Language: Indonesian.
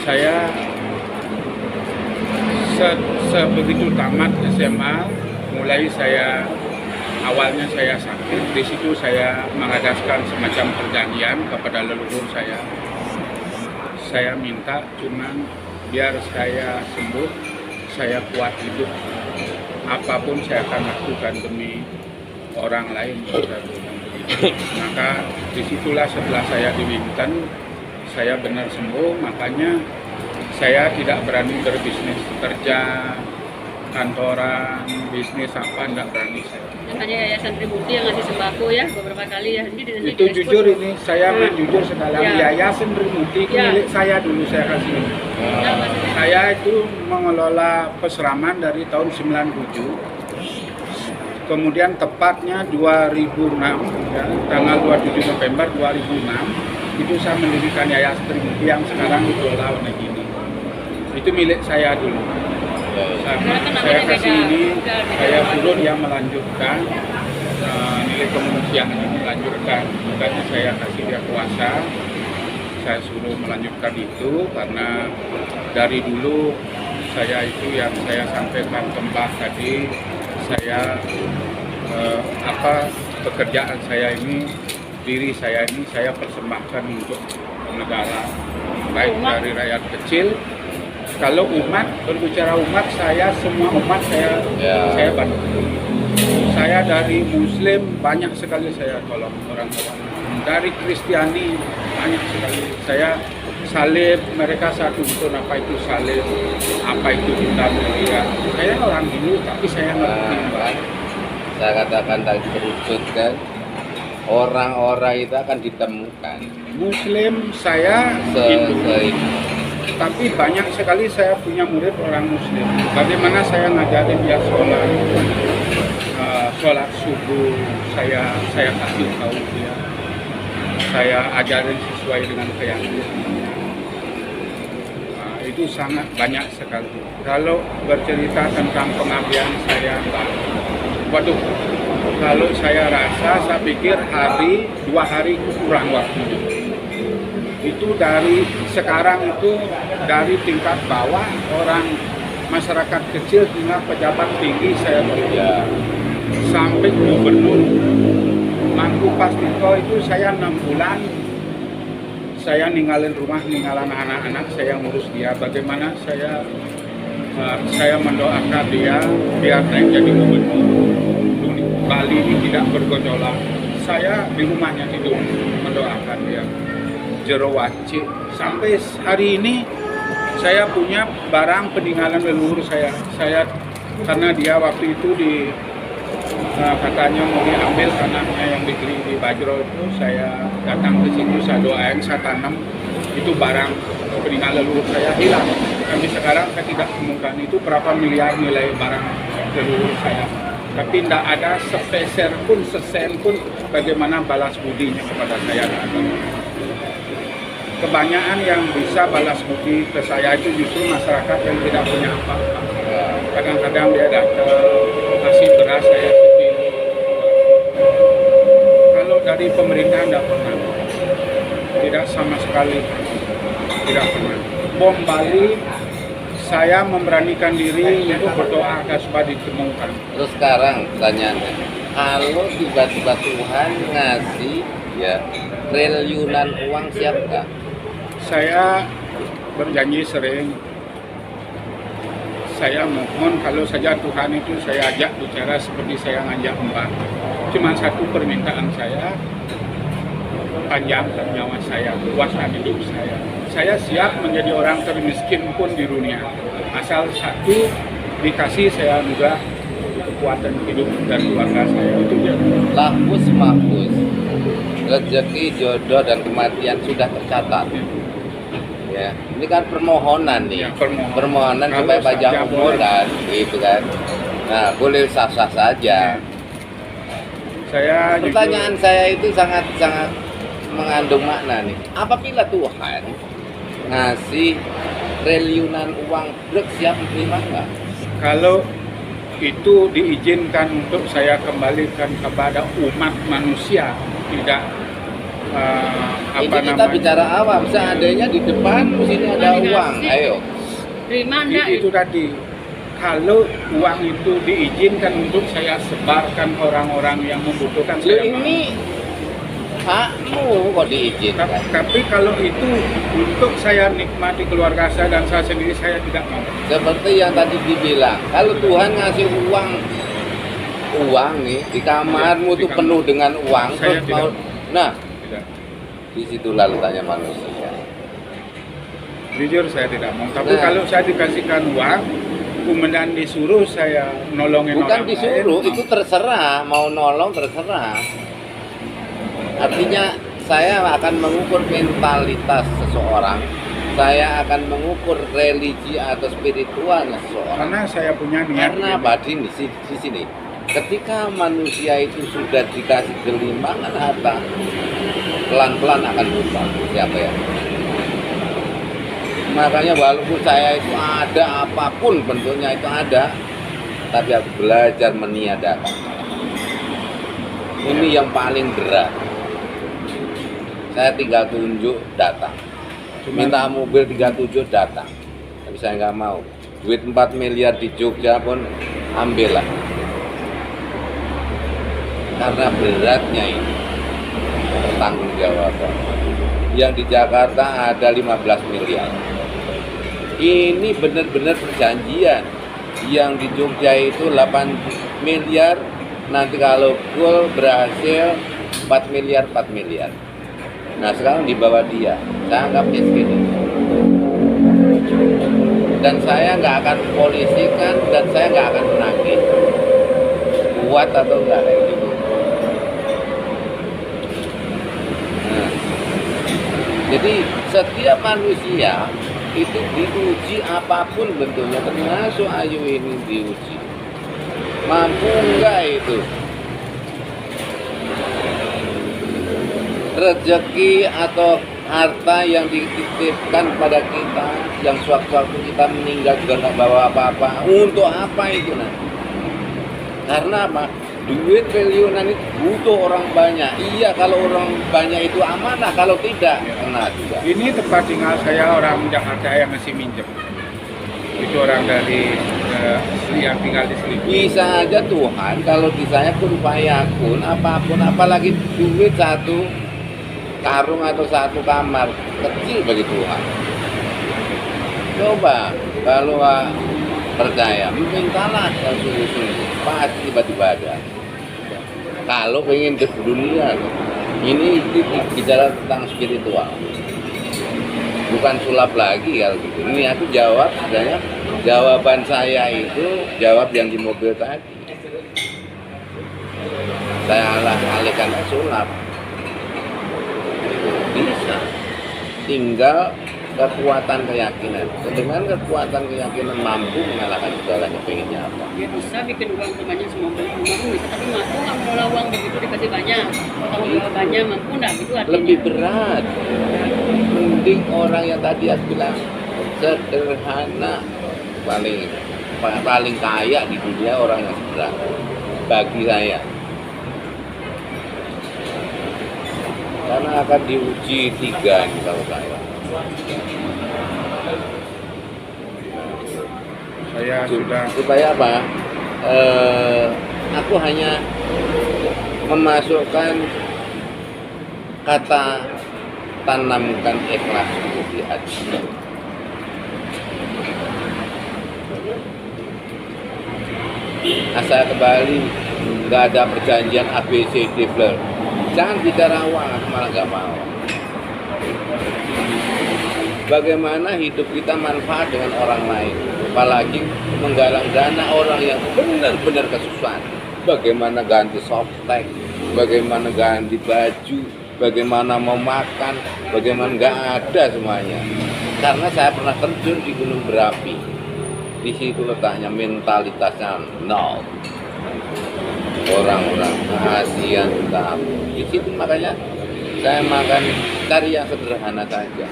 Saya sebegitu tamat SMA, awalnya saya sakit. Di situ saya mengadaskan semacam perjanjian kepada leluhur saya. Saya minta cuman biar saya sembuh, saya kuat hidup. Apapun saya akan lakukan demi orang lain. Maka disitulah setelah saya di Winton, saya benar sembuh. Makanya saya tidak berani berbisnis, kerja, kantoran, bisnis apa, tidak berani saya. Hanya Yayasan Trimuti yang ngasih sembako ya beberapa kali ya. Itu jujur ini, saya jujur sedalam Yayasan Trimuti itu milik saya dulu, saya kasih. Saya itu mengelola peseraman dari tahun 97. Kemudian tepatnya 2006, ya, tanggal 27 November 2006, itu saya mendirikan Yayasan Trimuti yang sekarang dikelola oleh gini. Itu milik saya dulu. Saya kasih ini, saya suruh dia melanjutkan nilai kemanusiaan ini melanjutkan. Makanya saya kasih dia kuasa, saya suruh melanjutkan itu karena dari dulu saya itu yang saya sampaikan tembak tadi, saya pekerjaan saya ini, diri saya ini saya persembahkan untuk negara, baik dari rakyat kecil. Kalau umat, berbicara umat, saya semua umat saya bantu. Saya dari Muslim banyak sekali saya tolong orang-orang. Dari Kristiani banyak sekali. Saya salib, mereka satu betul apa itu salib, apa itu kita melihat. Saya orang dulu, tapi saya ngerti. Saya katakan tadi terucut kan, orang-orang itu akan ditemukan. Muslim saya tapi banyak sekali saya punya murid orang Muslim. Bagaimana saya ngajarin dia sholat subuh, saya kasih tahu dia, saya ajarin sesuai dengan keyakinan. Itu sangat banyak sekali. Kalau bercerita tentang pengabdian saya, waduh, kalau saya rasa, saya pikir 2 hari kurang waktunya. Itu dari sekarang itu dari tingkat bawah orang masyarakat kecil hingga pejabat tinggi saya bekerja sampai gubernur Mangku Pastito itu saya 6 bulan saya ninggalin rumah, ninggalin anak-anak, saya ngurus dia. Bagaimana saya mendoakan dia biar naik jadi gubernur Bali ini tidak bergejolak. Saya di rumahnya tidur mendoakan dia. Jerowaci. Sampai hari ini saya punya barang peninggalan leluhur saya. Karena dia waktu itu katanya mau diambil tanahnya yang dibeli di Bajro itu, saya datang ke situ, saya doain, saya tanam itu barang peninggalan leluhur saya hilang. Tapi sekarang saya tidak temukan itu berapa miliar nilai barang leluhur saya. Tapi tidak ada sepeser pun, sesen pun bagaimana balas budinya kepada saya. Kebanyakan yang bisa balas budi ke saya itu justru masyarakat yang tidak punya apa-apa. Kadang-kadang dia datang kasih beras saya segini. Kalau dari pemerintah tidak pernah, tidak sama sekali, tidak pernah. Bom Bali, saya memberanikan diri untuk berdoa agar supaya ditemukan. Terus sekarang pertanyaannya, kalau tiba-tiba Tuhan ngasih triliunan uang, siap nggak? Saya berjanji sering, saya mohon kalau saja Tuhan itu saya ajak bicara seperti saya ngajak Mbak. Cuma satu permintaan saya, panjangkan nyawa saya, luaskan hidup saya. Saya siap menjadi orang termiskin pun di dunia. Asal satu dikasih saya juga kekuatan hidup dan keluarga saya. Itu dia. Lahus mahfuz, rezeki, jodoh dan kematian sudah tercatat. Ya, ini kan permohonan nih, permohonan supaya panjang umur kan, gitu kan. Nah, boleh sah-sah saja. Pertanyaan saya itu sangat mengandung makna nih. Apabila Tuhan ngasih triliunan uang, siap menerima nggak? Kalau itu diizinkan untuk saya kembalikan kepada umat manusia, tidak. Ini kita bicara awam, seandainya di depan sini ada uang, ayo. Terima enggak? Itu tadi, kalau uang itu diizinkan untuk saya sebarkan orang-orang yang membutuhkan, Lu saya ini hakmu kok diizinkan. tapi kalau itu untuk saya nikmati keluarga saya dan saya sendiri, saya tidak mau. Seperti yang tadi dibilang, kalau Tuhan ngasih uang nih di kamarmu Di tuh kamar. penuh dengan uang, Saya terus mau, tidak. nah Tidak. di situ letaknya manusia. Jujur saya tidak mau. Tapi Nah. kalau saya dikasihkan uang, kemudian disuruh saya nolongin Bukan orang disuruh, lain, itu terserah, mau nolong terserah. Artinya saya akan mengukur mentalitas seseorang, saya akan mengukur religi atau spiritualnya seseorang. karena saya punya niat. Karena apa? Di sini, ketika manusia itu sudah dikasih kelimpangan harta, pelan-pelan akan lupa siapa ya. Makanya walaupun saya itu ada apapun bentuknya itu ada, tapi aku belajar meniadakan. Ini yang paling berat. Saya tinggal tunjuk datang. Minta mobil 37 datang. Tapi saya nggak mau. Duit 4 miliar di Jogja pun ambillah. Karena beratnya ini tanggung jawaban. Yang di Jakarta ada 15 miliar. Ini benar-benar perjanjian. Yang di Jogja itu 8 miliar. Nanti kalau full berhasil 4 miliar, 4 miliar. Nah sekarang di bawah dia, saya anggap miskin. Dan saya nggak akan polisikan, dan saya nggak akan menagih. Kuat atau enggak kayak gitu. Nah, jadi setiap manusia itu diuji apapun bentuknya, termasuk Ayu ini diuji. Mampu enggak itu? Rezeki atau harta yang dititipkan pada kita, yang sewaktu-waktu kita meninggal juga nggak bawa apa-apa, untuk apa itu nanti? Karena apa? Duit triliunan itu butuh orang banyak. Iya, kalau orang banyak itu amanah, kalau tidak kena juga. Ini tempat tinggal saya, orang Jakarta yang masih minjem. Itu orang dari yang tinggal di Selipi. Bisa aja Tuhan kalau di saya kun fayakun apapun, apalagi duit satu karung atau satu kamar kecil bagi Tuhan. Coba kalau percaya, mintalah yang sungguh-sungguh, pasti tiba-tiba ada. Kalau pengen ke dunia, ini bicara tentang spiritual, bukan sulap lagi kalau gitu. Ini aku jawab, adanya jawaban saya itu jawab yang di mobil tadi. Saya alihkan ke sulap. Bisa, tinggal kekuatan keyakinan. Dengan kekuatan keyakinan mampu mengalahkan segalanya. Pengennya apa? Dia bisa bikin uang rumahnya semua rumah bisa, tapi mampu nggak mengelola uang begitu dikasih banyak, tanggung jawabannya mampu nggak gitu artinya. Lebih berat. Mending orang yang tadi aku bilang sederhana, paling kaya di dunia orang yang sederhana. Bagi saya. Karena akan diuji 3 ini kalau saya. Saya sudah Supaya apa? Aku hanya memasukkan kata tanamkan ikhlas di hati. Asal kembali, nggak ada perjanjian ABCD blur. Jangan bicara uang, aku malah nggak mau. Bagaimana hidup kita manfaat dengan orang lain, apalagi menggalang dana orang yang benar-benar kesusahan. Bagaimana ganti softtek, bagaimana ganti baju, bagaimana mau makan, bagaimana nggak ada semuanya. Karena saya pernah terjun di gunung berapi, di situ letaknya mentalitasnya nol. Orang-orang kasihan, di situ makanya saya makan cari yang sederhana saja.